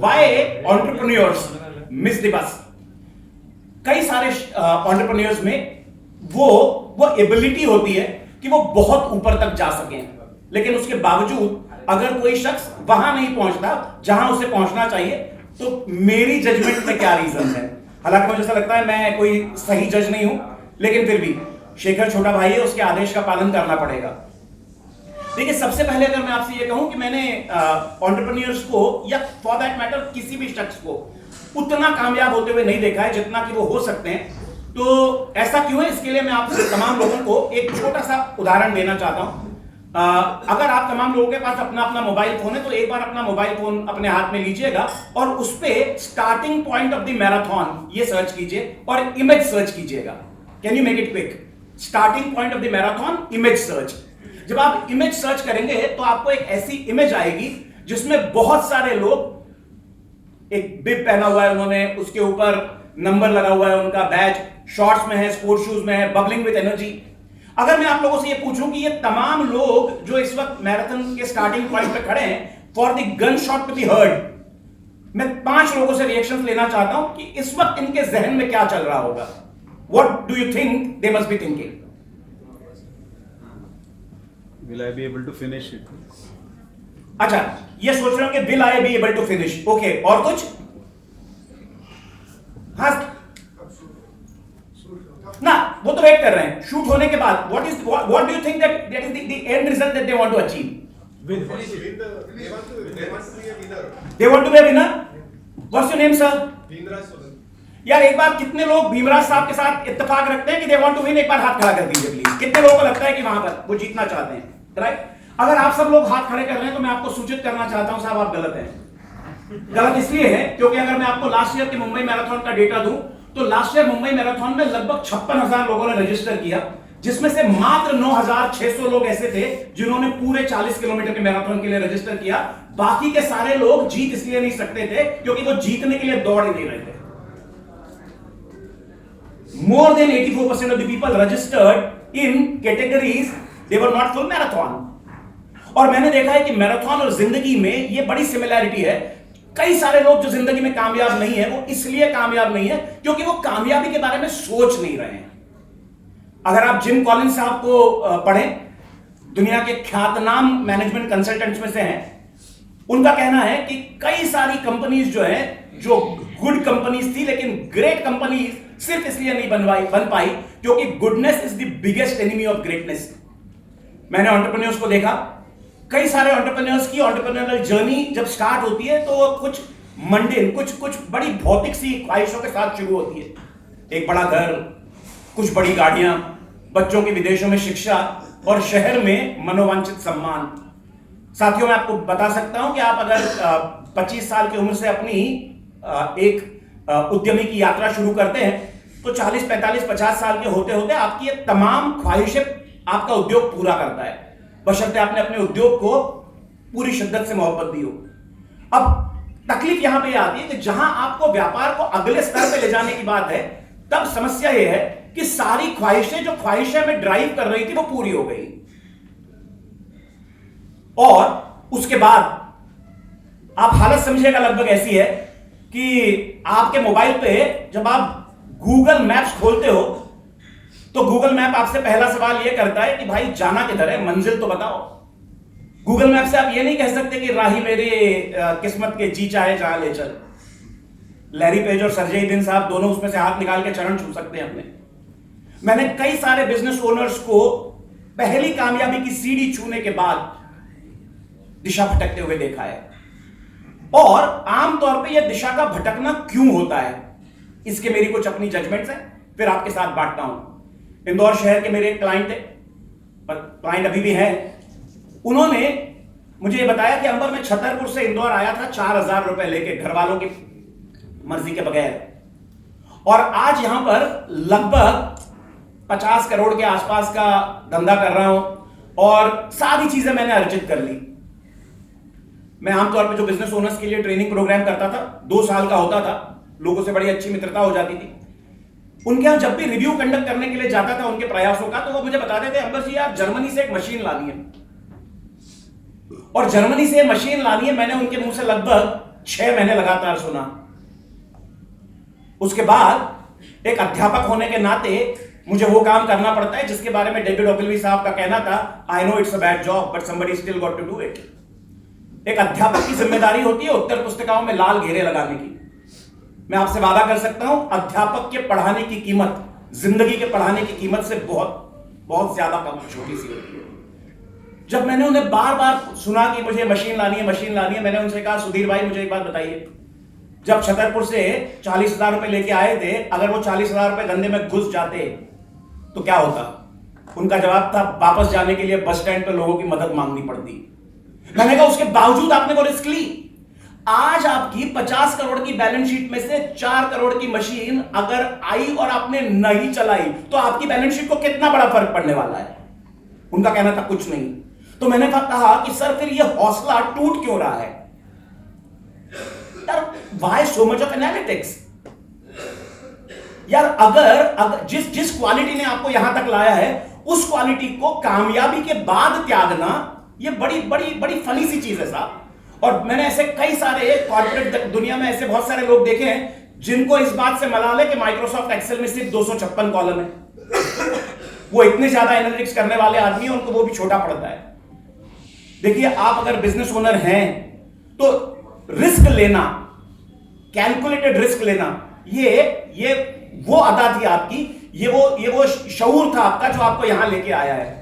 Why entrepreneurs miss the bus. कई सारे entrepreneurs में वो एबिलिटी होती है कि वो बहुत ऊपर तक जा सकें, लेकिन उसके बावजूद अगर कोई शख्स वहां नहीं पहुंचता जहां उसे पहुंचना चाहिए, तो मेरी जजमेंट में क्या रीजन है। हालांकि मुझे ऐसा लगता है मैं कोई सही जज नहीं हूं, लेकिन फिर भी शेखर छोटा भाई है, उसके आदेश का पालन करना पड़ेगा। देखिए, सबसे पहले अगर मैं आपसे ये कहूं कि मैंने एंटरप्रेन्योर्स को या फॉर दैट मैटर किसी भी शख्स को उतना कामयाब होते हुए नहीं देखा है जितना कि वो हो सकते हैं। तो ऐसा क्यों है, इसके लिए मैं आपसे तमाम लोगों को एक छोटा सा उदाहरण देना चाहता हूं। अगर आप तमाम लोगों के पास अपना अपना मोबाइल फोन है, तो एक बार अपना मोबाइल फोन अपने हाथ में लीजिएगा और उस पे starting point of the marathon ये सर्च कीजिए और इमेज सर्च कीजिएगा। Can you make it quick? Starting point of the marathon, image search. जब आप इमेज सर्च करेंगे तो आपको एक ऐसी इमेज आएगी जिसमें बहुत सारे लोग, एक बिब पहना हुआ है उन्होंने, उसके ऊपर नंबर लगा हुआ है उनका, बैच, शॉर्ट्स में है, स्पोर्ट शूज में है, बबलिंग विद एनर्जी। अगर मैं आप लोगों से ये पूछूं कि ये तमाम लोग जो इस वक्त मैराथन के स्टार्टिंग पॉइंट पे खड़े हैं, for the gun shot to be heard, मैं 5 लोगों से रिएक्शंस लेना चाहता हूं कि इस वक्त इनके जहन में क्या चल रहा होगा। What do you think they must be thinking? Will I be able to finish it? अच्छा, ये सोच रहे हो कि will I be able to finish. Okay, और कुछ? हाँ ना, वो तो वेट कर रहे हैं शूट होने के बाद। What do you think that is the end result that they want to achieve? They want to be a winner. They want to be a winner. What's your name sir? Bhimraj Solanki. यार, एक बार कितने लोग भीमराज साहब के साथ इत्तेफाक रखते हैं कि दे वांट टू विन? एक बार हाथ खड़ा कर दीजिए प्लीज। कितने लोगों को लगता है कि वहां पर वो जीतना चाहते हैं? राइट? अगर आप सब लोग हाथ खड़े कर रहे हैं तो मैं आपको सूचित करना चाहता हूं साहब, आप गलत हैं। गलत इसलिए है क्योंकि अगर मैं आपको लास्ट ईयर के मुंबई मैराथन का डेटा दूं तो लास्ट ईयर मुंबई मैराथन में लगभग 56,000 लोगों ने रजिस्टर किया, जिसमें से मात्र 9,600 लोग ऐसे थे जिन्होंने पूरे 40 किलोमीटर के मैराथन के लिए रजिस्टर किया। बाकी के सारे लोग जीत इसलिए नहीं सकते थे क्योंकि वो जीतने के लिए दौड़ ही नहीं रहे थे। More than 84% of the people registered in categories they were not full marathon. और मैंने देखा है कि मैराथन और जिंदगी में ये बड़ी सिमिलैरिटी है। कई सारे लोग जो जिंदगी में कामयाब नहीं है, वो इसलिए कामयाब नहीं है क्योंकि वो कामयाबी के बारे में सोच नहीं रहे हैं। अगर आप जिम कॉलिंस साहब को पढ़ें, दुनिया के ख्यातनाम मैनेजमेंट कंसल्टेंट्स में से हैं, उनका कहना है कि कई सारी कंपनीज जो है, जो गुड कंपनीज थी लेकिन ग्रेट कंपनीज सिर्फ इसलिए नहीं बन पाई क्योंकि goodness is the biggest enemy of greatness. मैंने एंटरप्रेन्योर्स को देखा, कई सारे एंटरप्रेन्योर्स की एंटरप्रेन्योरल जर्नी जब स्टार्ट होती है तो कुछ मंडेन, कुछ बड़ी भौतिक सी ख्वाहिशों के साथ शुरू होती है। एक बड़ा घर, कुछ बड़ी गाड़ियां, बच्चों की विदेशों में शिक्षा और शहर में मनोवांछित सम्मान। साथियों, मैं आपको बता सकता हूं कि आप अगर 25 साल की उम्र से अपनी एक उद्यमी की यात्रा शुरू करते हैं तो 40, 45, 50 साल के होते होते आपकी ये तमाम ख्वाहिशें आपका उद्योग पूरा करता है, बशर्ते आपने अपने उद्योग को पूरी शिद्दत से मोहब्बत दी हो। अब तकलीफ यहां पे आती है कि जहां आपको व्यापार को अगले स्तर पे ले जाने की बात है, तब समस्या यह है कि सारी ख्वाहिशें जो ख्वाहिशें में ड्राइव कर रही थी वो पूरी हो गई, और उसके बाद आप हालत समझिएगा लगभग ऐसी है कि आपके मोबाइल पे जब आप गूगल मैप्स खोलते हो तो गूगल मैप आपसे पहला सवाल यह करता है कि भाई जाना किधर है, मंजिल तो बताओ। गूगल मैप से आप ये नहीं कह सकते कि राही मेरे किस्मत के जी चाहे जहां ले चल। लैरी पेज और सर्जेई ब्रिन साहब दोनों उसमें से हाथ निकाल के चरण छू सकते हैं अपने। मैंने कई सारे बिजनेस ओनर्स को पहली कामयाबी की सीढ़ी छूने के बाद दिशा भटकते हुए देखा है, और आमतौर पे यह दिशा का भटकना क्यों होता है, इसके मेरी कुछ अपनी जजमेंट्स हैं, फिर आपके साथ बांटता हूं। इंदौर शहर के मेरे एक क्लाइंट थे, और क्लाइंट अभी भी हैं। उन्होंने मुझे यह बताया कि अंबर में छतरपुर से इंदौर आया था 4,000 रुपए लेके, घर वालों की मर्जी के बगैर, और आज यहां पर लगभग 50 करोड़ के आसपास का धंधा कर रहा हूं और सारी चीजें मैंने अर्जित कर ली। मैं आमतौर पे जो बिजनेस ओनर्स के लिए ट्रेनिंग प्रोग्राम करता था, 2 साल का होता था, लोगों से बड़ी अच्छी मित्रता हो जाती थी। उनके यहां जब भी रिव्यू कंडक्ट करने के लिए जाता था उनके प्रयासों का, तो वो मुझे बताते थे, अंबर जी यार जर्मनी से एक मशीन लानी है, और जर्मनी से मशीन लानी है। मैंने उनके मुंह से लगभग 6 महीने लगातार सुना। उसके बाद एक अध्यापक होने के नाते मुझे वो काम करना पड़ता है जिसके बारे में डेविड ओगिलवी साहब का कहना था, I know it's a bad job but somebody still got to do it. एक अध्यापक की जिम्मेदारी होती है उत्तर पुस्तिकाओं में लाल घेरे लगाने की। मैं आपसे वादा कर सकता हूं, अध्यापक के पढ़ाने की कीमत जिंदगी के पढ़ाने की कीमत से बहुत बहुत ज्यादा कम, छोटी सी होती है। जब मैंने उन्हें बार बार सुना कि मुझे मशीन लानी है, मैंने उनसे कहा, सुधीर भाई मुझे एक बात बताइए, जब छतरपुर से 40,000 रुपए लेके आए थे, अगर वो 40,000 रुपए धंधे में घुस जाते तो क्या होता? उनका जवाब था, वापस जाने के लिए बस स्टैंड पे लोगों की मदद मांगनी पड़ती। मैंने कहा उसके बावजूद आपने वो रिस्क ली। आज आपकी 50 करोड़ की बैलेंस शीट में से 4 करोड़ की मशीन अगर आई और आपने नहीं चलाई तो आपकी बैलेंस शीट को कितना बड़ा फर्क पड़ने वाला है? उनका कहना था कुछ नहीं। तो मैंने कहा कि सर फिर ये हौसला टूट क्यों रहा है? यार why so much of analytics? यार अगर जिस क्वालिटी ने आपको यहां तक लाया है उस क्वालिटी को कामयाबी के बाद त्यागना, ये बड़ी बड़ी बड़ी फनी सी चीज है साहब। और मैंने ऐसे कई सारे कॉर्पोरेट दुनिया में ऐसे बहुत सारे लोग देखे हैं जिनको इस बात से मलाल है कि माइक्रोसॉफ्ट एक्सेल में सिर्फ 256 कॉलम है। वो इतने ज्यादा एनालिटिक्स करने वाले आदमी हैं, उनको वो भी छोटा पड़ता है। देखिए, आप अगर बिजनेस ओनर हैं तो रिस्क लेना, कैलकुलेटेड रिस्क लेना, ये वो अदा थी आपकी, ये वो शऊर था आपका जो आपको यहां लेके आया है।